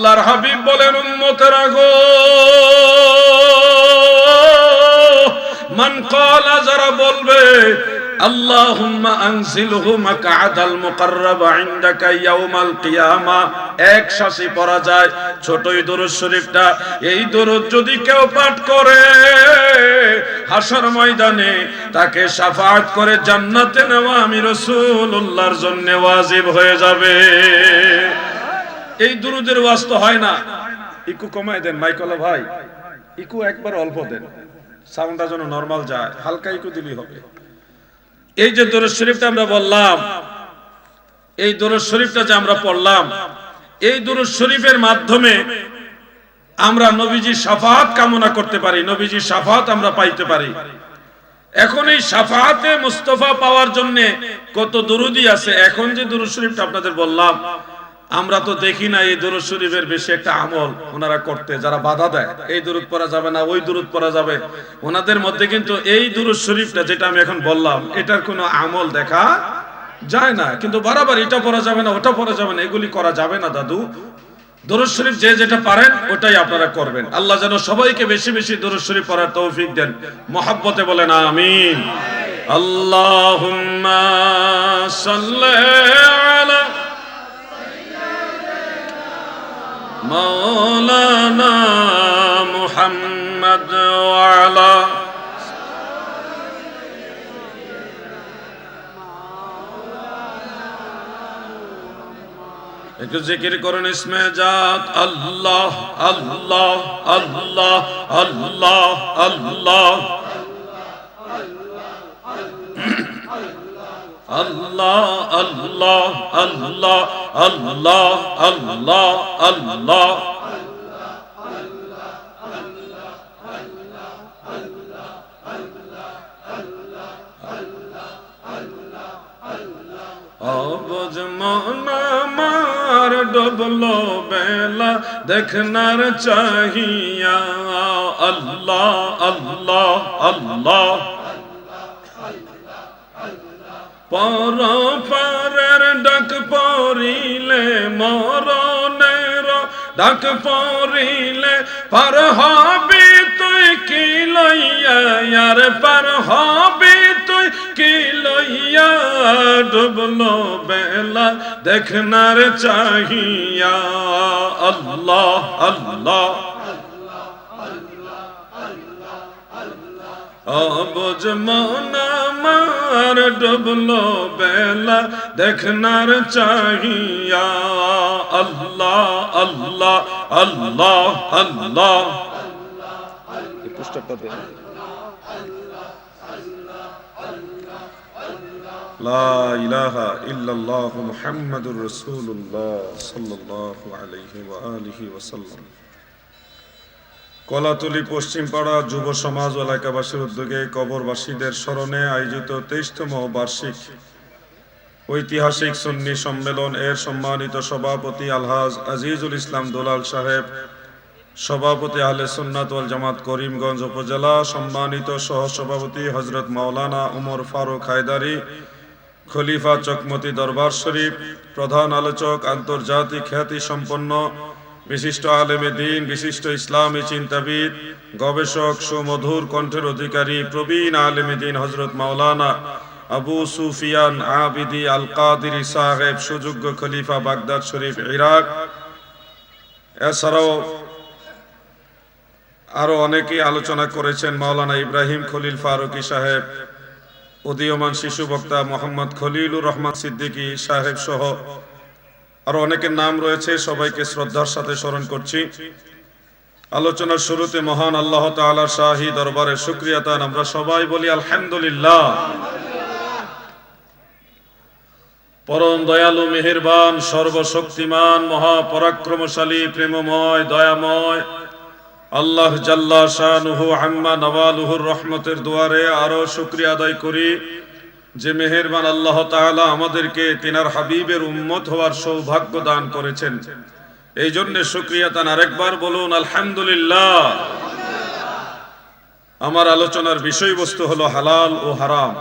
আল্লাহর হাবিব বলেন, উম্মতেরা গো, মান ক্বালা, যারা বলবে আল্লাহুম্মা আনজিলহু মাকআদাল মুকাররাবা ইনদাকা ইয়াউমাল কিয়ামা, এক শ্বাসে পড়া যায় ছোটই দরুদ শরীফটা। এই দরুদ যদি কেউ পাঠ করে হাসর ময়দানে তাকে শাফাআত করে জান্নাতে নেওয়া আমি রাসূলুল্লাহর জন্য ওয়াজিব হয়ে যাবে। এই দরুদের ওয়াজ তো হয় না, ইকু কমায় দেন মাইকলা ভাই, ইকু একবার অল্প দেন, সাউন্ডটা যেন নরমাল যায়, হালকা ইকু দিলেই হবে। এই যে দরুদ শরীফটা আমরা বললাম, এই দরুদ শরীফটা যে আমরা পড়লাম, এই দরুদ শরীফের মাধ্যমে আমরা নবীজির শাফাআত কামনা করতে পারি, নবীজির শাফাআত আমরা পাইতে পারি। এখন এই শাফাআতে মুস্তাফা পাওয়ার জন্য কত দরুদি আছে। এখন যে দরুদ শরীফটা আপনাদের বললাম, আমরা তো দেখি না এই দরুদ শরীফের বেশি একটা আমল ওনারা করতে, যারা বাধা দেয় এই দরুদ পড়া যাবে না, ওই দরুদ পড়া যাবে, ওনাদের মধ্যে কিন্তু এই দরুদ শরীফটা যেটা আমি এখন বললাম এটার কোনো আমল দেখা যায় না। কিন্তু বারবার এটা পড়া যাবে না, ওটা পড়া যাবে না, এগুলি করা যাবে না দাদু। দরুদ শরীফ যে যেটা পারেন ওটাই আপনারা করবেন। আল্লাহ যেন সবাইকে বেশি বেশি দরুদ শরীফ পড়ার তৌফিক দেন। মহব্বতে বলেন আমিন। আল্লাহুম্মা সাল্লি আলা মাওলানা মুহাম্মদ ওয়া আলা একটু জিকির করুন ইসমে জাত আল্লাহ আল্লাহ আল্লাহ আল্লাহ আল্লাহ আল্লাহ আল্লাহ আল্লাহ আল্লাহ আল্লাহ আল্লাহ অবুঝ মন আমার ডুবলো বেলা দেখনার চাহিয়া আল্লাহ আল্লাহ আল্লাহ পর পারের ডাক পড়িলে মরণের ডাক পড়িলে পার হবি তুই কি লইয়া আর পার হবি তুই কি লইয়া ডুবলো বেলা দেখনার চাহিয়া আল্লাহ আল্লাহ অবুঝ মন আমার ডুবলো বেলা দেখনার চাহিয়া আল্লাহ আল্লাহ আল্লাহ আল্লাহ। এই পুস্তকটা দেন। লা ইলাহা ইল্লাল্লাহু মুহাম্মাদুর রাসূলুল্লাহ সাল্লাল্লাহু আলাইহি ওয়া আলিহি ওয়াসাল্লাম। কলাতলী পশ্চিমপাড়া যুব সমাজ এলাকাবাসীর উদ্যোগে কবরবাসীদের স্মরণে আয়োজিত 23তম বার্ষিক ঐতিহাসিক সুন্নি সম্মেলন এর সম্মানিত সভাপতি আলহাজ আজিজুল ইসলাম দুলাল সাহেব, সভাপতি আহলে সুন্নাত ওয়াল জামাত করিমগঞ্জ উপজেলা, সম্মানিত সহসভাপতি হযরত মাওলানা উমর ফারুক হায়দারি, খলিফা চকমতি দরবার শরীফ, প্রধান আলোচক আন্তর্জাতিক খ্যাতি সম্পন্ন বিশিষ্ট আলেমে দ্বীন, বিশিষ্ট ইসলামী চিন্তাবিদ, গবেষক, সুমধুর কণ্ঠের অধিকারী, প্রবীণ আলেমে দ্বীন হযরত মাওলানা আবু সুফিয়ান আবিদি আল কাদিরি সাহেব, সুযোগ্য খলিফা বাগদাদ শরীফ ইরাক। এছাড়াও আরো অনেকেই আলোচনা করেছেন। মাওলানা ইব্রাহিম খলিল ফারুকি সাহেব, উদীয়মান শিশু বক্তা মোহাম্মদ খলিলুর রহমান সিদ্দিকী সাহেব সহ আরো অনেকের নাম রয়েছে। সবাইকে শ্রদ্ধার সাথে স্মরণ করছি। আলোচনার শুরুতে মহান আল্লাহ তাআলার শাহী দরবারে শুকরিয়া তান আমরা সবাই বলি আলহামদুলিল্লাহ। পরম দয়ালু, মেহেরবান, সর্বশক্তিমান, মহাপরাক্রমশালী, প্রেমময়, দয়াময় আল্লাহ জাল্লা শানুহু আম্মা নওয়ালুহুর রহমতের দুয়ারে আরো শুকরিয়া আদায় করি যে মেহেরবান আল্লাহ তাআলা আমাদেরকে তিনার হাবিবের উম্মত হওয়ার সৌভাগ্য দান করেছেন। এই জন্য শুকরিয়া তান আরেকবার বলুন আলহামদুলিল্লাহ। আমার আলোচনার বিষয়বস্তু হলো হালাল ও হারাম।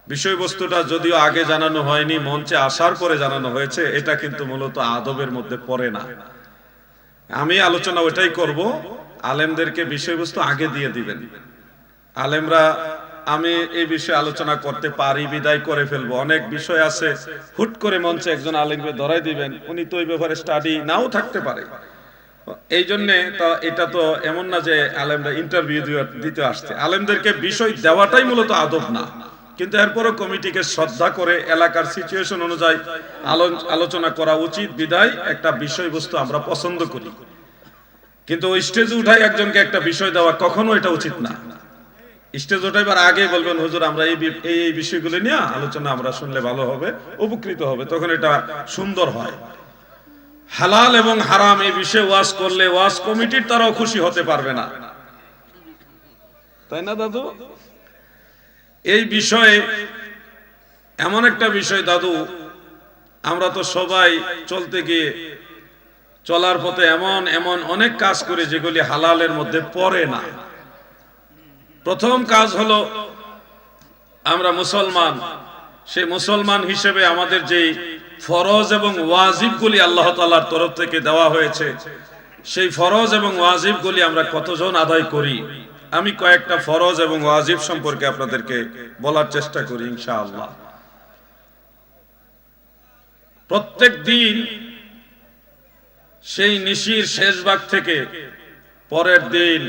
বিষয়বস্তুটা যদিও আগে জানানো হয়নি, মঞ্চে আসার পরে জানানো হয়েছে। এটা কিন্তু মূলত আদবের মধ্যে পড়ে না। আমি আলোচনা ওইটাই করব, আলেমদেরকে বিষয়বস্তু আগে দিয়ে দিবেন। আলেমরা আমি এই বিষয়ে আলোচনা করতে পারি বিদায় করে ফেলবো, অনেক বিষয় আছে হুট করে মঞ্চে একজন আলেমকে ধরাই দিবেন, উনি তো ওই ব্যাপারে স্টাডি নাও থাকতে পারে। এই জন্যে তো এটা তো এমন না যে আলেমরা ইন্টারভিউ দিতে আসছে, আলেমদেরকে বিষয় দেওয়াটাই মূলত আদব না, কিন্তু এরপরও কমিটিকে শ্রদ্ধা করে এলাকার সিচুয়েশন অনুযায়ী আলোচনা করা উচিত বিদায় একটা বিষয়বস্তু আমরা পছন্দ করি। কিন্তু ওই স্টেজে উঠাই একজনকে একটা বিষয় দেওয়া কখনো এটা উচিত না। স্টেজ উঠাইবার আগে বলবেন হুজুর আমরা এই বিষয়গুলো নিয়ে আলোচনা আমরা শুনলে ভালো হবে, উপকৃত হবে, তখন এটা সুন্দর হয়। হালাল এবং হারাম এই বিষয়ে ওয়াজ করলে ওয়াজ কমিটির তারাও খুশি হতে পারবে না, তাই না দাদু? এই বিষয়ে এমন একটা বিষয় দাদু, আমরা তো সবাই চলতে গিয়ে চলার পথে এমন এমন অনেক কাজ করে যেগুলি হালালের মধ্যে পড়ে না। প্রথম কাজ হলো আমরা মুসলমান, সেই মুসলমান হিসেবে আমাদের যে ফরজ এবং ওয়াজিবগুলি আল্লাহ তাআলার তরফ থেকে দেওয়া হয়েছে, সেই ফরজ এবং ওয়াজিবগুলি আমরা কতজন আদায় করি? আমি কয়েকটা ফরজ এবং ওয়াজিব সম্পর্কে আপনাদেরকে বলার চেষ্টা করি ইনশাআল্লাহ। প্রত্যেক দিন সেই নিশির শেষ ভাগ থেকে পরের দিন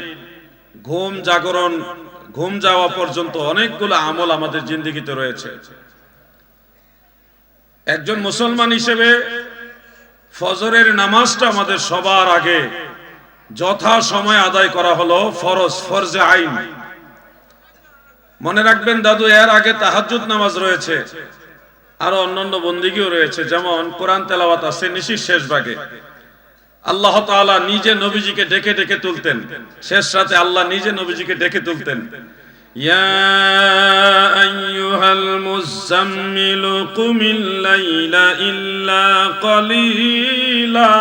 ঘুম যাওয়া পর্যন্ত অনেকগুলো আমল আমাদের জিন্দেগিতে রয়েছে। একজন মুসলমান হিসেবে ফজরের নামাজটা আমাদের সবার আগে যথা সময় আদায় করা হলো ফরজ, ফরজে আইন। মনে রাখবেন দাদু, এর আগে তাহাজ্জুদ নামাজ রয়েছে, আরো অন্যান্য বন্দিগিও রয়েছে, যেমন কোরআন তেলাওয়াত আছে নিশির শেষ ভাগে। আল্লাহ তাআলা নিজে নবীজিকে ডেকে ডেকে তুলতেন, শেষ রাতে আল্লাহ নিজে নবীজিকে ডেকে তুলতেন, ইয়া আইয়ুহাল মুযাম্মিলু কুমিল লাইলা ইল্লা কালিলা।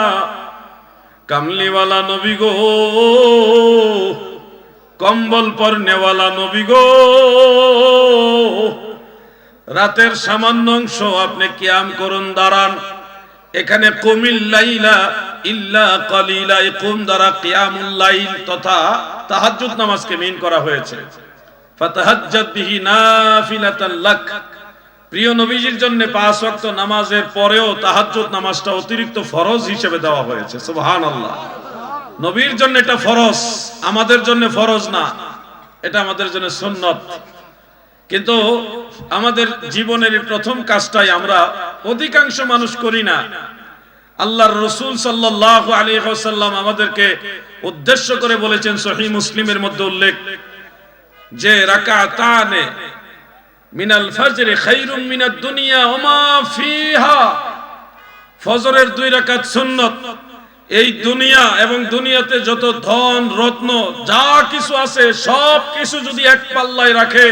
কামলিওয়ালা নবী গো, কম্বল পরনেওয়ালা নবী গো, রাতের সামান্য অংশ আপনি কিয়াম করুন, দাঁড়ান। এখানে কুমিল লাইলা ইল্লা কালিলা, এই কুম দ্বারা কিয়ামুল লাইল তথা তাহাজ্জুদ নামাজকে মিন করা হয়েছে। ফাতাহাজ্জাদ বিহি নাফিলাতান লাক, প্রিয় নবীজির জন্য 5 ওয়াক্ত নামাজের পরেও তাহাজ্জুদ নামাজটা অতিরিক্ত ফরজ হিসেবে দেওয়া হয়েছে। সুবহানাল্লাহ। নবীর জন্য এটা ফরজ, আমাদের জন্য ফরজ না, এটা আমাদের জন্য সুন্নত। কিন্তু আমাদের জীবনের প্রথম কাজটাই আমরা অধিকাংশ মানুষ করি না। আল্লাহর রাসূল সাল্লাল্লাহু আলাইহি ওয়াসাল্লাম আমাদেরকে উদ্দেশ্য করে বলেছেন, সহিহ মুসলিমের মধ্যে উল্লেখ, যে রাকাতানে মিনাল ফজর খায়রুম মিনাদ দুনিয়া ওয়া মা ফিহা। ফজরের 2 রাকাত সুন্নাত। এই দুনিয়া এবং দুনিয়াতে যত ধন রত্ন যা কিছু আছে সব কিছু যদি এক পাল্লায় রাখে,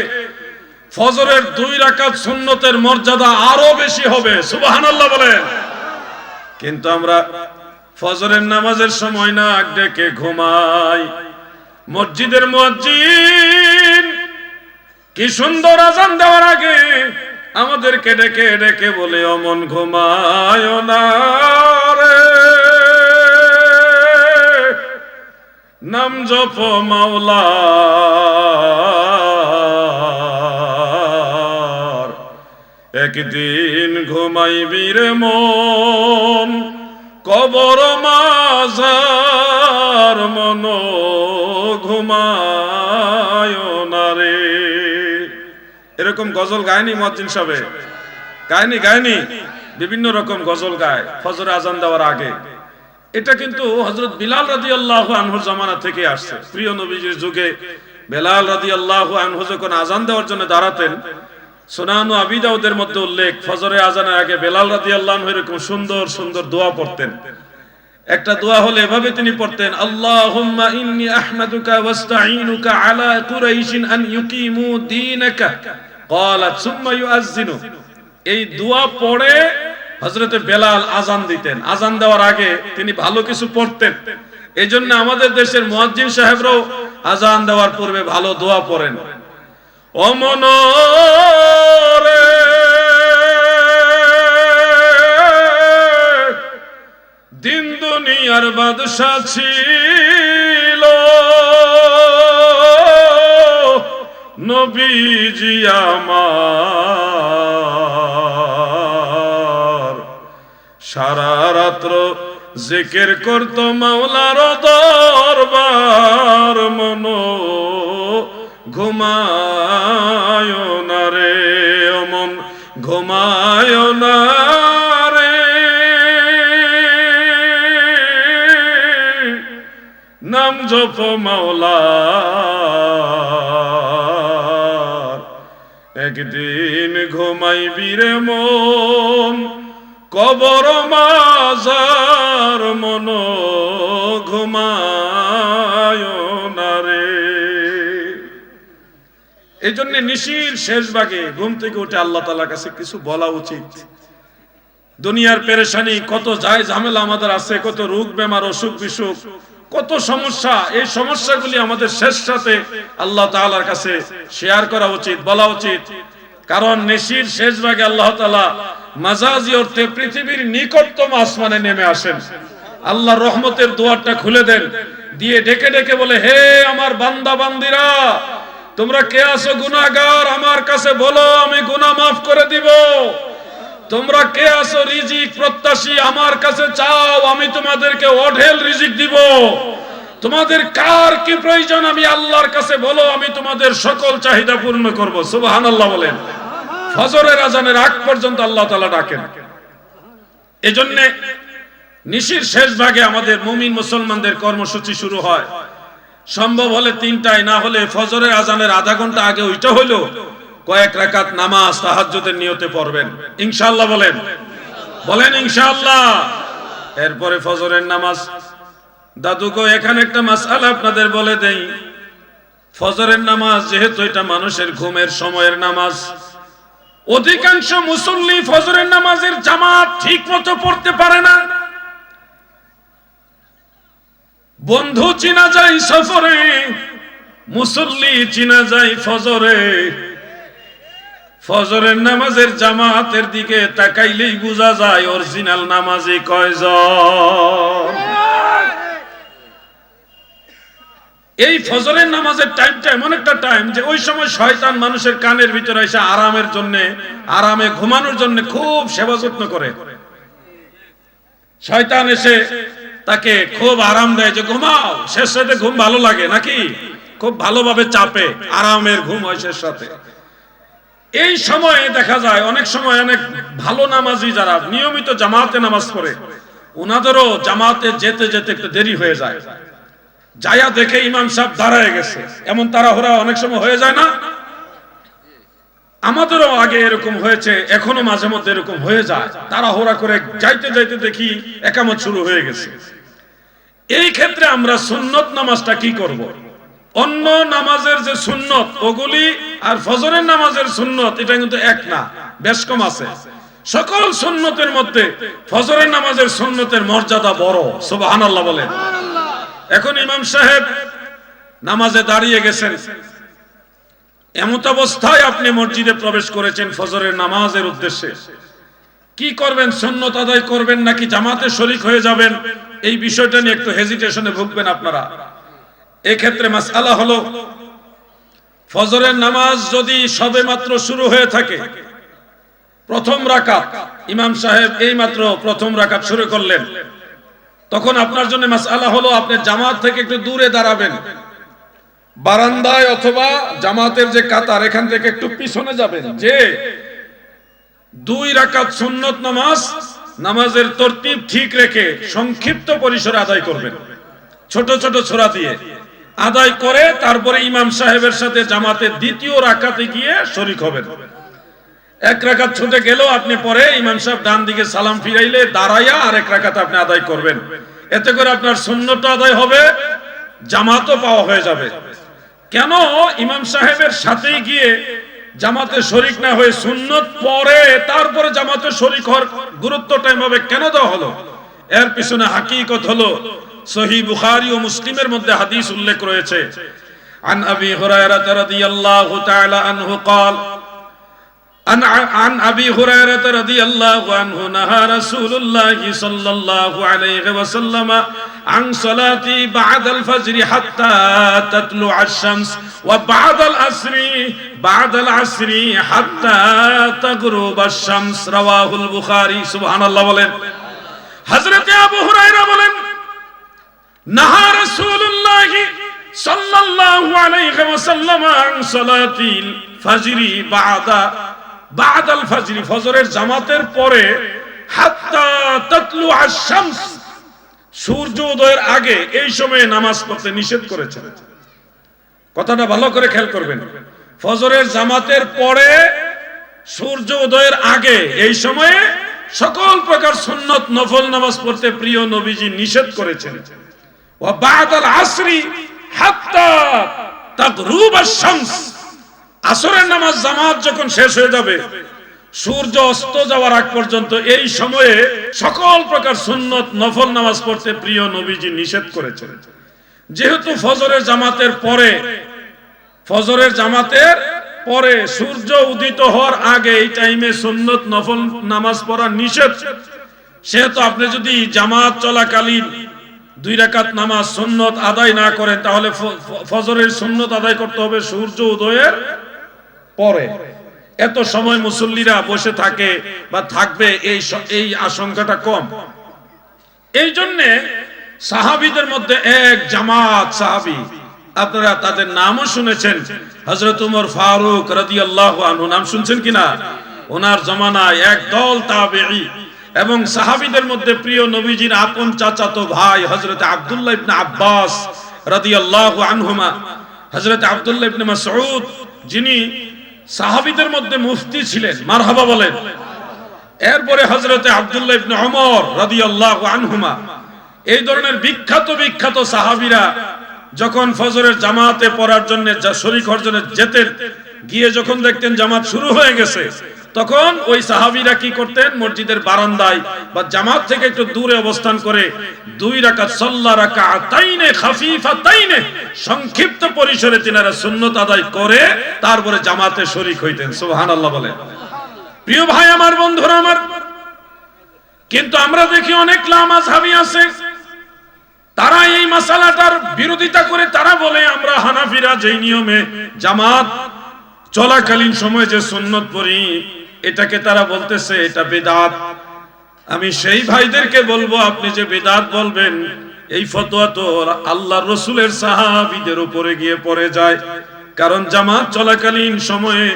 ফজরের 2 রাকাত সুন্নতের মর্যাদা আরো বেশি হবে। সুবহানাল্লাহ বলেন। কিন্তু আমরা ফজরের নামাজের সময় নাক ডেকে ঘুমাই। মসজিদের মুয়াজ্জিন কি সুন্দর আযান দেওয়ার আগে আমাদেরকে ডেকে ডেকে বলে, অমন ঘুমায় না রে, নাম জপ মাওলার, একদিন ঘুমাইবি রে মন, কবর মাজার মন ঘুমায় না রে। এরকম গজল গায়নি মুয়াজ্জিন সাহেব? গায়নি বিভিন্ন রকম গজল গায় ফজরে আজান দেওয়ার আগে। এটা কিন্তু হযরত বিলাল রাদিয়াল্লাহু আনহুর জামানা থেকে আসছে। প্রিয় নবীজির যুগে বিলাল রাদিয়াল্লাহু আনহু যখন আজান দেওয়ার জন্য দাঁড়াতেন, সুনান আবি দাউদের মধ্যে উল্লেখ, ফজরের আজানের আগে বিলাল রাদিয়াল্লাহু আনহু এরকম সুন্দর সুন্দর দোয়া পড়তেন। একটা দোয়া হলো এভাবে তিনি পড়তেন, আল্লাহুম্মা ইন্নী আহমাদুকা ওয়াস্তাঈনুকা আলা কুরাইশিন আন ইউকিমু দীনাকা ক্বালাত সুম্মা ইউআযযিনু। এই দোয়া পড়ে হযরতে বেলাল আজান দিতেন। আজান দেওয়ার আগে তিনি ভালো কিছু পড়তেন। এইজন্য আমাদের দেশের মুয়াজ্জিন সাহেবরাও আজান দেওয়ার পূর্বে ভালো দোয়া পড়েন। ও মনরে দিন দুনিয়ার বাদশা ছিল নবীজি আমার, সারা রাত্র জিকির করত মাওলার দরবার, মন ঘুমায় না রে মন ঘুমায় না রে, নাম জপ মাওলার, একদিন ঘুমাইবি রে মন কবর মাজার, মন ঘুমায় না রে। এই জন্য নিশির শেষ ভাগে ঘুম থেকে উঠে আল্লাহ তাআলার কাছে কিছু বলা উচিত। দুনিয়ার পেরেশানি কত যায় ঝামেলা আমাদের আছে, কত রোগ বেমার অসুখ বিসুখ কত সমস্যা, এই সমস্যাগুলি আমাদের শেষ রাতে আল্লাহ তাআলার কাছে শেয়ার করা উচিত, বলা উচিত। কারণ নিশির শেষ ভাগে আল্লাহ তাআলা মাজাজি অর্থে পৃথিবীর নিকটতম আসমানে নেমে আসেন, আল্লাহর রহমতের দুয়ারটা খুলে দেন, দিয়ে ডেকে ডেকে বলে, হে আমার বান্দা বান্দিরা, তোমরা কে আছো গুনাহগার, আমার কাছে বলো, আমি গুনাহ মাফ করে দিব। তোমরা কে আছো রিজিক প্রত্যাশী, আমার কাছে চাও, আমি তোমাদেরকে অঢেল রিজিক দিব। তোমাদের কার কি প্রয়োজন, আমি আল্লাহর কাছে বলো, আমি তোমাদের সকল চাহিদা পূর্ণ করব। সুবহানাল্লাহ বলেন। ফজরের আজানের আগ পর্যন্ত আল্লাহ তাআলা ডাকেন। এজন্য নিশির শেষ ভাগে আমাদের মুমিন মুসলমানদের কর্মসূচি শুরু হয়। সম্ভব হলে ৩টায়, না হলে ফজরের আজানের আধা ঘন্টা আগে ওইটা হলো কয়েক রাকাত নামাজ তাহাজ্জুদের নিয়তে পড়বেন ইনশাআল্লাহ। বলেন বলেন ইনশাআল্লাহ। এরপরে ফজরের নামাজ। দাদুগো এখানে একটা মাসআলা আপনাদের বলে দেই, ফজরের নামাজ যেহেতু এটা মানুষের ঘুমের সময়ের নামাজ, অধিকাংশ মুসল্লি ফজরের নামাজের জামাত ঠিক মতো পড়তে পারে না। বন্ধু চিনা যায় সফরে, মুসল্লি চিনা যায় ফজরে। ফজরের নামাজের জামাতের দিকে তাকাইলেই বোঝা যায় অরিজিনাল নামাজি কয়জন। এই ফজরের নামাজের টাইমটা এমন একটা টাইম যে ওই সময় শয়তান মানুষের কানের ভিতরে এসে আরামের জন্য, আরামে ঘুমানোর জন্য খুব সেবা যত্ন করে। শয়তান এসে তাকে খুব আরাম দেয় যে ঘুমাও, শেষ রাতে ঘুম ভালো লাগে নাকি, খুব ভালোভাবে চাপে, আরামের ঘুম হয় শেষ রাতে। এই সময়ে দেখা যায় অনেক সময় অনেক ভালো নামাজি যারা নিয়মিত জামাতে নামাজ পড়ে, ওনাদেরও জামাতে যেতে যেতে একটু দেরি হয়ে যায়। যায়া দেখে ইমাম সাহেব দাঁড়ায় গেছে, এমন তাড়াহুড়া অনেক সময় হয়ে যায় না? আমাদেরও আগে এরকম হয়েছে, এখনো মাঝে মধ্যে এরকম হয়ে যায়। তাড়াহুড়া করে যাইতে যাইতে দেখি একামত শুরু হয়ে গেছে। এই ক্ষেত্রে আমরা সুন্নত নামাজটা কি করব? অন্য নামাজের যে সুন্নত ওগুলি আর ফজরের নামাজের সুন্নত এটা কিন্তু এক না, বেশ কম আছে। সকল সুন্নতের মধ্যে ফজরের নামাজের সুন্নতের মর্যাদা বড়। সুবহানাল্লাহ বলেন। এখন ইমাম সাহেব নামাজে দাঁড়িয়ে গেছেন, এমত অবস্থায় আপনি মসজিদে প্রবেশ করেছেন ফজরের নামাজের উদ্দেশ্যে, কি করবেন? সুন্নত আদায় করবেন নাকি জামাতে শরীক হয়ে যাবেন? এই বিষয়টা নিয়ে একটু হেজিটেশনে ভুগবেন আপনারা। এই ক্ষেত্রে মাসআলা হলো, ফজরের নামাজ যদি সবেমাত্র শুরু হয়ে থাকে, প্রথম রাকাত ইমাম সাহেব এই মাত্র প্রথম রাকাত শুরু করলেন, তখন আপনার জন্য মাসআলা হলো আপনি জামাত থেকে একটু দূরে দাঁড়াবেন, বারান্দায় অথবা জামাতের যে কাতার এখান থেকে একটু পিছনে যাবেন, যে 2 রাকাত সুন্নত নামাজ নামাজের তরতিব ঠিক রেখে সংক্ষিপ্ত পরিসরে আদায় করবেন, ছোট ছোট সূরা দিয়ে আদায় করে তারপরে ইমাম সাহেবের সাথে জামাতের দ্বিতীয় রাকাতে গিয়ে শরীক হবেন। 1 রাকাত ছুটে গেলেও আপনি পরে ইমাম সাহেব ডান দিকে সালাম ফিরাইলে দাঁড়াইয়া আর 1 রাকাত আপনি আদায় করবেন। এতে করে আপনার সুন্নত আদায় হবে, জামাতও পাওয়া হয়ে যাবে। কেন ইমাম সাহেবের সাথে গিয়ে জামাতে শরীক না হয়ে সুন্নত পরে তারপরে জামাতে শরীক হওয়ার গুরুত্বটা এভাবে কেন দেওয়া হলো? এর পিছনে হাকিকত হলো, সহিহ বুখারী ও মুসলিমের মধ্যে হাদিস উল্লেখ রয়েছে। আন আবি হুরায়রা রাদিয়াল্লাহু তাআলা আনহু قال عن أبي هريرة رضي الله عنه نهى رسول الله صلى الله عليه وسلم عن صلاة بعد الفجر حتى تطلع الشمس وبعد العصر حتى تغرب الشمس رواه البخاري سبحان الله বলেন হযরত আবু হুরায়রা বলেন নাহা রাসূলুল্লাহ সাল্লাল্লাহু আলাইহি ওয়াসাল্লাম আন সালাতিল ফাজরি বাদাল ফাজরি ফজরের জামাতের পরে হাত্তা তাতলু আশ-শামস সূর্য উদয়ের আগে এই সময়ে নামাজ পড়তে নিষেধ করেছেন। কথাটা ভালো করে খেয়াল করবেন, ফজরের জামাতের পরে সূর্য উদয়ের আগে এই সময়ে সকল প্রকার সুন্নত নফল নামাজ পড়তে প্রিয় নবীজি নিষেধ করেছেন। ওয়া বাদাল আসরি হাত্তা তাগরুব আশ-শামস আসরের নামাজ জামাত যখন শেষ হয়ে যাবে সূর্য অস্ত যাওয়ার আগ পর্যন্ত এই সময়ে সকল প্রকার সুন্নত নফল নামাজ পড়তে প্রিয় নবীজি নিষেধ করেছেন। যেহেতু ফজরের জামাতের পরে সূর্য উদিত হওয়ার আগে এই টাইমে সুন্নত নফল নামাজ পড়া নিষেধ, সেহেতু আপনি যদি জামাত চলাকালীন 2 রাকাত নামাজ সুন্নত আদায় না করেন তাহলে ফজরের সুন্নত আদায় করতে হবে সূর্য উদয়ের পরে। এত সময় মুসল্লিরা বসে থাকে বা থাকবে এই আশঙ্কাটা কম। এই জন্য সাহাবীদের মধ্যে এক জামাত সাহাবী, আপনারা তাদের নামও শুনেছেন, হযরত ওমর ফারুক রাদিয়াল্লাহু আনহু, নাম শুনছেন কিনা? ওনার জামানায় এক দল তাবেঈ এবং সাহাবীদের মধ্যে প্রিয় নবীজির আপন চাচাতো ভাই হযরত আব্দুল্লাহ ইবনে আব্বাস রাদিয়াল্লাহু আনহুমা, হযরত আব্দুল্লাহ ইবনে মাসউদ যিনি সাহাবীদের মধ্যে মুফতি ছিলেন, মারহাবা বলেন। এরপরে হযরত আব্দুল্লাহ ইবনে ওমর রাদিয়াল্লাহু আনহুমা, এই ধরনের বিখ্যাত সাহাবীরা যখন ফজরের জামাতে পড়ার জন্য শরীক হওয়ার জন্য যেতেন, গিয়ে যখন দেখতেন জামাত শুরু হয়ে গেছে তখন ওই সাহাবীরা কি করতেন, মসজিদের বারান্দায় বা জামাত থেকে একটু দূরে অবস্থান করে 2 রাকাত সাল্লা রাকাতাইনে খাফিফাতাইনে সংক্ষিপ্ত পরিসরে তিনারা সুন্নত আদায় করে তারপরে জামাতে শরীক হইতেন। সুবহানাল্লাহ বলেন। প্রিয় ভাই আমার, বন্ধুরা আমার, কিন্তু আমরা দেখি অনেক লামাযহাবী আছে, তারা এই মাসালাটার বিরোধিতা করে তারা বলে আমরা হানাফিরা যেই নিয়মে জামাত চলাকালীন সময়ে যে সুন্নত পড়ি এটাকে তারা বলতেছে এটা বিদআত। আমি সেই ভাইদেরকে বলবো আপনি যে বিদআত বলবেন এই ফতোয়া তো আল্লাহর রাসূলের সাহাবীদের উপরে গিয়ে পড়ে যায়, কারণ জামাত চলাকালীন সময়ে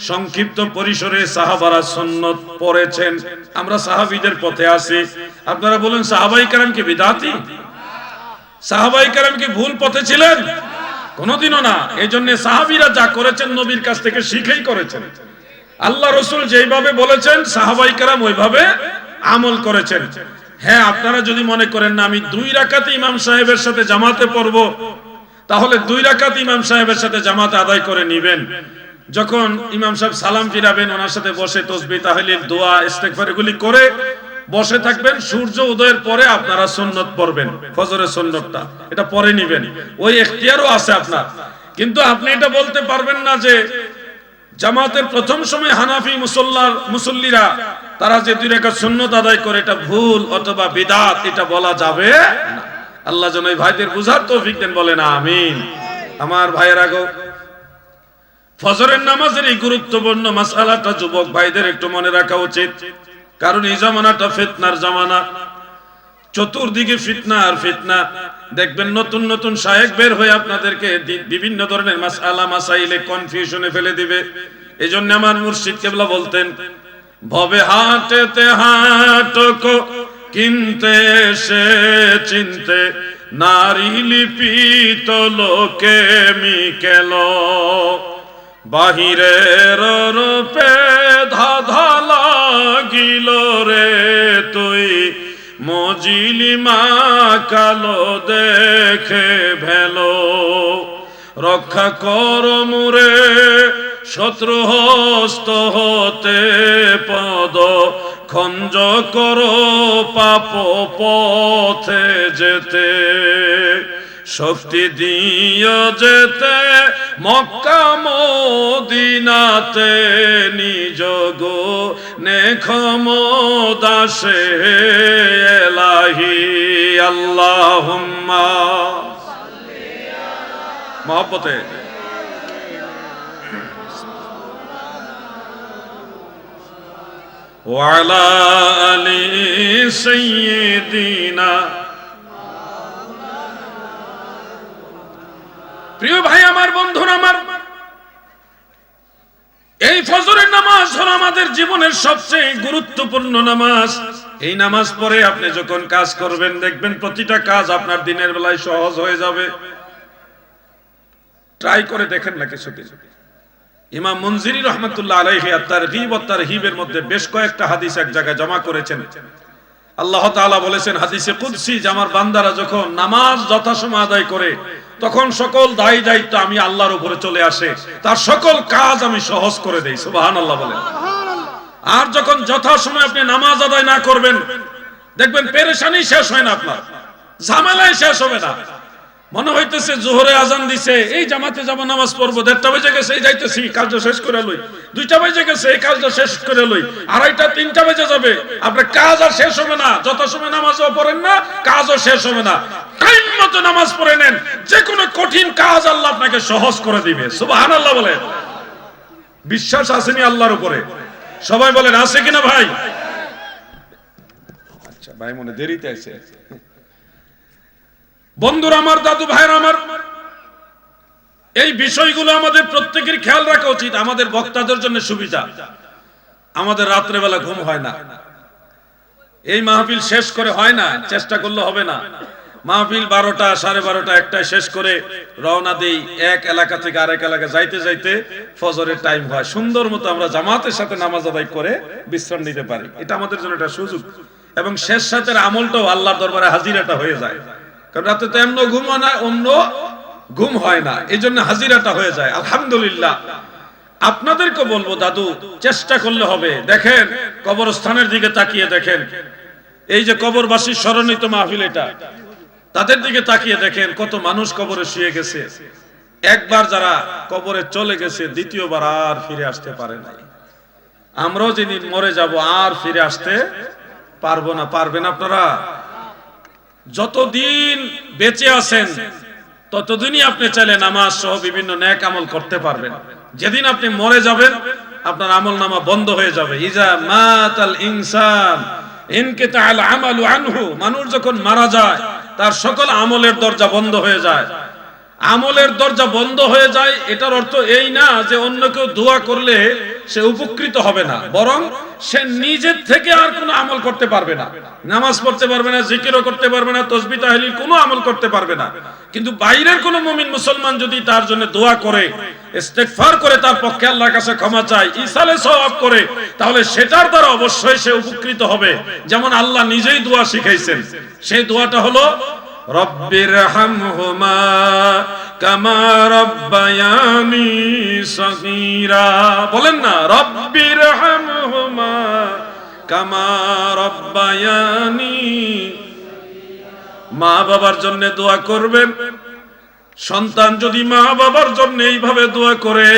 সংক্ষিপ্ত পরিসরে সাহাবারা সুন্নত পড়েছেন। আমরা সাহাবীদের পথে আছি। আপনারা বলেন সাহাবায়ে কেরাম কি বিদআতি? সাহাবায়ে কেরাম কি ভুল পথে ছিলেন? কোনোদিনও না। এজন্য সাহাবীরা যা করেছেন নবীর কাছ থেকে শিখেই করেছেন। আল্লাহ রাসূল যেইভাবে বলেছেন সাহাবায়ে কেরাম ওইভাবে আমল করেছেন। হ্যাঁ, আপনারা যদি মনে করেন না আমি 2 রাকাত ইমাম সাহেবের সাথে জামাতে পড়ব, তাহলে 2 রাকাত ইমাম সাহেবের সাথে জামাতে আদায় করে নেবেন। যখন ইমাম সাহেব সালাম ফিরাবেন ওনার সাথে বসে তাসবিহ তাহলিল দোয়া ইস্তেগফার এগুলি করে বসে থাকবেন। সূর্য উদয়ের পরে আপনারা সুন্নত পড়বেন, ফজরের সুন্নতটা এটা পরে নেবেন। ওই ইখতিয়ারও আছে আপনার। কিন্তু আপনি এটা বলতে পারবেন না যে জামাতের প্রথম সময় হানাফি মুসল্লিরা তারা যে 2 রাকাত সুন্নত আদায় করে এটা ভুল অথবা বিদআত, এটা বলা যাবে না। আল্লাহ যেন এই ভাইদের বুঝার তৌফিক দেন, বলেন আমিন। আমার ভাইয়েরা গো, ফজরের নামাজের এই গুরুত্বপূর্ণ মাসআলাটা যুবক ভাইদের একটু মনে রাখা উচিত, কারণ এই জামানাটা ফিতনার জামানা। চতুর্দিকে ফিতনা আর ফিতনা। দেখবেন নতুন নতুন শায়েখ বের হয়ে আপনাদেরকে বিভিন্ন ধরনের মাসআলা মাসাইলে কনফিউশনে ফেলে দিবে। এজন্য আমার মুর্শিদ কেবলা বলতেন, ভবে হাটেতে হাটকো কিনতে সে চিনতে নারী লিপিত লোকে মিকেল বাহিরের রূপে ধাঁধা লাগিল রে তুই মজিলি মা কালো দেখে ভেলো রক্ষা কর মুরে শত্রু হস্ত হতে পদ খঞ্জ করো পাপ পথে যেতে শক্তি দিও যেতে মক্কা মদিনাতে নিজ গুণে ক্ষমদাসে এলাহি আল্লাহুম্মা মহব্বতে ওয়ালা আলি সাইয়্যিদিনা। প্রিয় ভাই আমার, বন্ধুরা আমার, এই ফজরের নামাজ হলো আমাদের জীবনের সবচেয়ে গুরুত্বপূর্ণ নামাজ। এই নামাজ পড়ে আপনি যখন কাজ করবেন দেখবেন প্রতিটা কাজ আপনার দিনের বেলায় সহজ হয়ে যাবে। ট্রাই করে দেখেন না কিছুদিন। ইমাম মুনজিরি রহমাতুল্লাহ আলাইহি আত-তারগীব ওয়া তারহিবের মধ্যে বেশ কয়েকটা হাদিস এক জায়গায় জমা করেছেন। আল্লাহ তাআলা বলেছেন হাদিসে কুদসি যে আমার বান্দারা যখন নামাজ যথাসময়ে আদায় করে তখন সকল দায় দায়িত্ব আমি আল্লাহর উপরে চলে আসে, তার সকল কাজ আমি সহজ করে দেই। সুবহানাল্লাহ বলেন। আর যখন যথাসময়ে আপনি নামাজ আদায় না করবেন দেখবেন পেরেশানি শেষ হয় না, আপনার ঝামেলাই শেষ হবে না। মনে হইতেছে জোহরে আজান দিছে, এই জামাতে যাব নামাজ পড়বো, 1:30 বেজে গেছে এই যাইতেছি কাজটা শেষ করে লই, 2টা বেজে গেছে এই কাজটা শেষ করে লই, 2:30 3টা বেজে যাবে, আপনার কাজ আর শেষ হবে না। যত সময় নামাজও পড়েন না কাজও শেষ হবে না। টাইম মতো নামাজ পড়ে নেন, যে কোনো কঠিন কাজ আল্লাহ আপনাকে সহজ করে দিবে। সুবহানাল্লাহ বলেন। বিশ্বাস আসেনি আল্লাহর উপরে? সবাই বলেন আছে কিনা ভাই? আচ্ছা ভাই মনে দেরিতে আছে। বন্ধুরা আমার, দাদু ভাইরা আমার, এই বিষয়গুলো আমাদের প্রত্যেকের খেয়াল রাখা উচিত। আমাদের বক্তাদের জন্য সুবিধা, আমাদের রাত্রে বেলা ঘুম হয় না, এই মাহফিল শেষ করে হয় না, চেষ্টা করলে হবে না। মাহফিল 12টা 12:30 1টায় শেষ করে রওনা দেই, এক এলাকা থেকে আরেক এলাকা যাইতে যাইতে ফজরের টাইম হয়। সুন্দর মতো আমরা জামাতের সাথে নামাজ আদায় করে বিশ্রাম নিতে পারি। এটা আমাদের জন্য একটা সুযোগ, এবং শেষ রাতের আমলটাও আল্লাহর দরবারে হাজিরাটা হয়ে যায়। কারণ রাতে তো এমন ঘুম হয় না, অন্য ঘুম হয় না, এই জন্য হাজিরাটা হয়ে যায়। আলহামদুলিল্লাহ। আপনাদেরকে বলবো দাদু, চেষ্টা করলে হবে। দেখেন কবরস্থানের দিকে তাকিয়ে দেখেন, এই যে কবরবাসীর স্মরণিত মাহফিল, এটা তাদের দিকে তাকিয়ে দেখেন কত মানুষ কবরে শুয়ে গেছে। একবার যারা কবরে চলে গেছে দ্বিতীয়বার আর ফিরে আসতে পারে নাই। আমরাও যেদিন মরে যাব আর ফিরে আসতে পারবো না। পারবেন আপনারা? যতদিন বেঁচে আছেন ততদিনই আপনি চাইলে নামাজ সহ বিভিন্ন নেক আমল করতে পারবেন। যেদিন আপনি মরে যাবেন আপনার আমল নামা বন্ধ হয়ে যাবে। ইজা মাতাল ইনসান ইনকিতাল আমালু আনহু, মানুষ যখন মারা যায় তার সকল আমলের দরজা বন্ধ হয়ে যায়। আমলের দরজা বন্ধ হয়ে যায় এটার অর্থ এই না যে অন্য কেউ দোয়া করলে সে উপকৃত হবে না, বরং সে নিজের থেকে আর কোনো আমল করতে পারবে না। নামাজ পড়তে পারবে না, জিকিরও করতে পারবে না, তাসবিহ তাহলিল কোনো আমল করতে পারবে না। কিন্তু বাইরের কোনো মুমিন মুসলমান যদি তার জন্য দোয়া করে, ইস্তেগফার করে, তার পক্ষে আল্লাহর কাছে ক্ষমা চায়, ইসালে সওয়াব করে, তাহলে সেটার দ্বারা অবশ্যই সে উপকৃত হবে। যেমন আল্লাহ নিজেই দোয়া শিখাইছেন। সেই দোয়াটা হলো রব্বিরহামহুমা কামা রব্বায়ানি সগীরা। বলেন না, রব্বিরহামহুমা কামা রব্বায়ানি। মা বাবার জন্য দোয়া করবেন। সন্তান যদি মা বাবার জন্য এইভাবে দোয়া করে,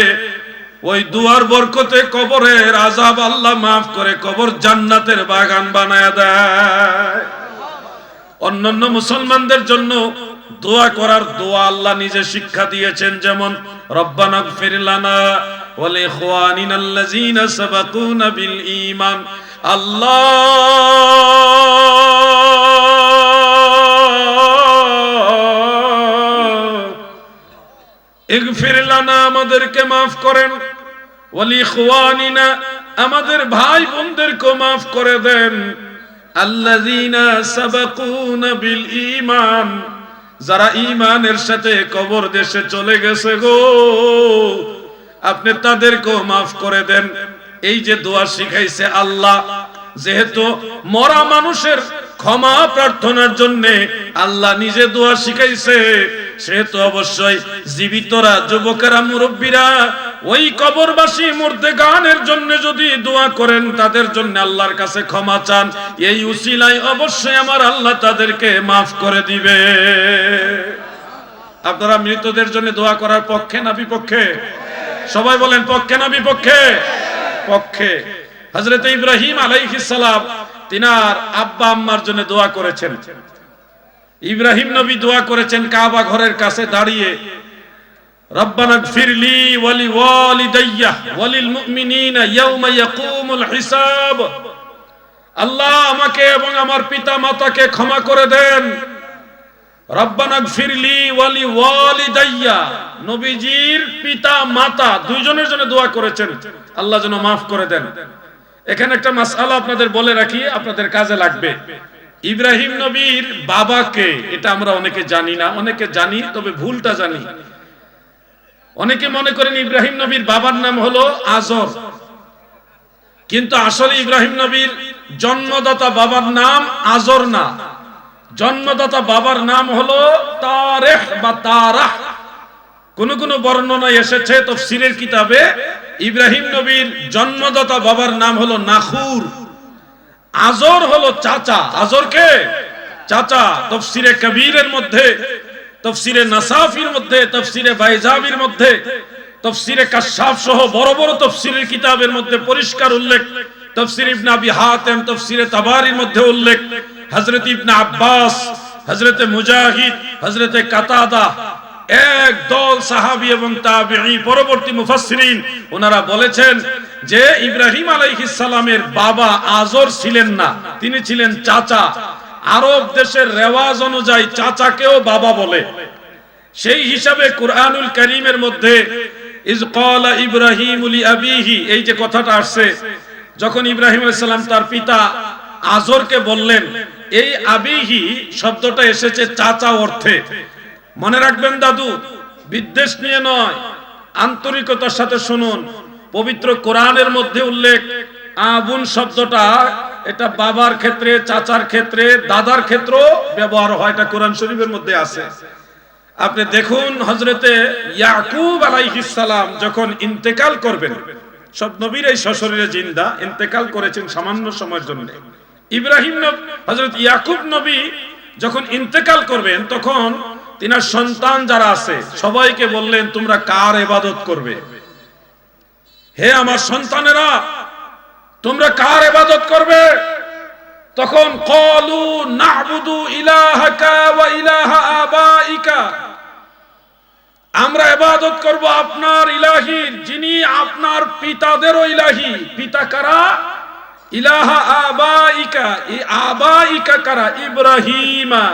ওই দুয়ার বরকতে কবরের আযাব আল্লাহ মাফ করে কবর জান্নাতের বাগান বানায়া দেয়। অন্যান্য মুসলমানদের জন্য দোয়া করার দোয়া আল্লাহ নিজে শিক্ষা দিয়েছেন, যেমন রব্বানা গফির লানা ওয়া লিইখওয়ানিনাল্লাযীনা সাবাকুনা বিল ঈমান। ইগফির লানা, আমাদেরকে মাফ করেন, ওয়া লিইখওয়ানিনা, আমাদের ভাই বোনদেরকে মাফ করে দেন, আল্লাযীনা সাবাকুনা বিল ঈমান, যারা ঈমানের সাথে কবর দেশে চলে গেছে গো, আপনি তাদেরকেও মাফ করে দেন। এই যে দোয়া শিখাইছে আল্লাহ, যেহেতু মরা মানুষের ক্ষমা প্রার্থনার জন্য আল্লাহ নিজে দোয়া শিখাইছে, সেহেতু অবশ্যই জীবিতরা, যুবকেরা, মুরব্বীরা ওই কবরবাসী মুর্দেগানের জন্য যদি দোয়া করেন, তাদের জন্য আল্লাহর কাছে ক্ষমা চান, এই উসিলায় অবশ্যই আমার আল্লাহ তাদেরকে মাফ করে দিবে। আপনারা মৃতদের জন্য দোয়া করার পক্ষে না বিপক্ষে? সবাই বলেন পক্ষে না বিপক্ষে? পক্ষে। হযরত ইব্রাহিম আলাইহিস সালাম তিনার আব্বা আম্মার জন্য দোয়া করেছেন। ইব্রাহিম নবী দোয়া করেছেন কাবা ঘরের কাছে দাঁড়িয়ে, রব্বানা গফিরলি ওয়ালি ওয়ালিদাইয়া ওয়ালিল মুমিনিনা ইয়াওমা ইয়াকুমুল হিসাব। আল্লাহ আমাকে এবং আমার পিতা মাতাকে ক্ষমা করে দেন। রব্বানা গফিরলি ওয়ালি ওয়ালিদাইয়া, নবীজির পিতা মাতা দুইজনের জন্য দোয়া করেছেন আল্লাহ যেন মাফ করে দেন। এখানে একটা মাসআলা আপনাদের বলে রাখি, আপনাদের কাজে লাগবে। ইব্রাহিম নবীর বাবাকে, এটা আমরা অনেকে জানি না, অনেকে জানি তবে ভুলটা জানি। অনেকে মনে করেন ইব্রাহিম নবীর বাবার নাম হলো আজর, কিন্তু আসলে ইব্রাহিম নবীর জন্মদাতা বাবার নাম আজর না, জন্মদাতা বাবার নাম হলো তারেহ বা তারাহ। কোন কোন বর্ণনায় এসেছে তাফসীরের কিতাবে ইব্রাহিম নবীর জন্মদাতা বাবার নাম হলো নাখুর, আজর হলো চাচা। আজর কে? চাচা। তাফসীরে কবীরের মধ্যে, তাফসীরে নাসাফির মধ্যে, তাফসীরে বাইজাবির মধ্যে, তাফসীরে কাশফ সহ বড় বড় তাফসীরের কিতাবের মধ্যে পরিষ্কার উল্লেখ, তাফসীর ইবনে আবি হাতিম, তাফসীরে তাবারির মধ্যে উল্লেখ, হযরত ইবনে আব্বাস, হযরত মুজাহিদ, হযরত কাতাদা, এক দল সাহাবী এবং তাবেঈ পরবর্তী মুফাসসিরিন ওনারা বলেছেন যে ইব্রাহিম আলাইহিস সালামের বাবা আজর ছিলেন না, তিনি ছিলেন চাচা। আরব দেশের রেওয়াজ অনুযায়ী চাচাকেও বাবা বলে। সেই হিসাবে কুরআনুল কারীমের মধ্যে ইজ ক্বালা ইব্রাহিমু লিআবিহি, এই যে কথাটা আসছে, যখন ইব্রাহিম আলাইহিস সালাম তার পিতা আজরকে বললেন, এই আবিহি শব্দটা এসেছে চাচা অর্থে। মনে রাখবেন দাদু, বিদ্বেষ নিয়ে নয়, আন্তরিকতার সাথে শুনুন। পবিত্র কোরআনের মধ্যে উল্লেখ আবুন শব্দটা, এটা বাবার ক্ষেত্রে, চাচার ক্ষেত্রে, দাদার ক্ষেত্রেও ব্যবহার হয়, এটা কোরআন শরীফের মধ্যে আছে। আপনি দেখুন হযরতে ইয়াকুব আলাইহিস সালাম যখন ইন্তেকাল করবেন, সব নবীরাই সশরীরে জিন্দা, ইন্তেকাল করেছেন সামান্য সময়ের জন্য। ইব্রাহিম নবী, হযরত ইয়াকুব নবী যখন ইন্তেকাল করবেন তখন তিনার সন্তান যারা আছে সবাইকে বললেন, তোমরা কার ইবাদত করবে? হে আমার সন্তানেরা, তোমরা কার ইবাদত করবে? তখন ক্বালু না'বুদু ইলাহাকা ওয়া ইলাহা আবাইকা, আমরা ইবাদত করব আপনার ইলাহির, যিনি আপনার পিতাদেরও ইলাহি। পিতা কারা? ইলাহা আবাইকা। এই আবাইকা কারা? ইব্রাহিমা।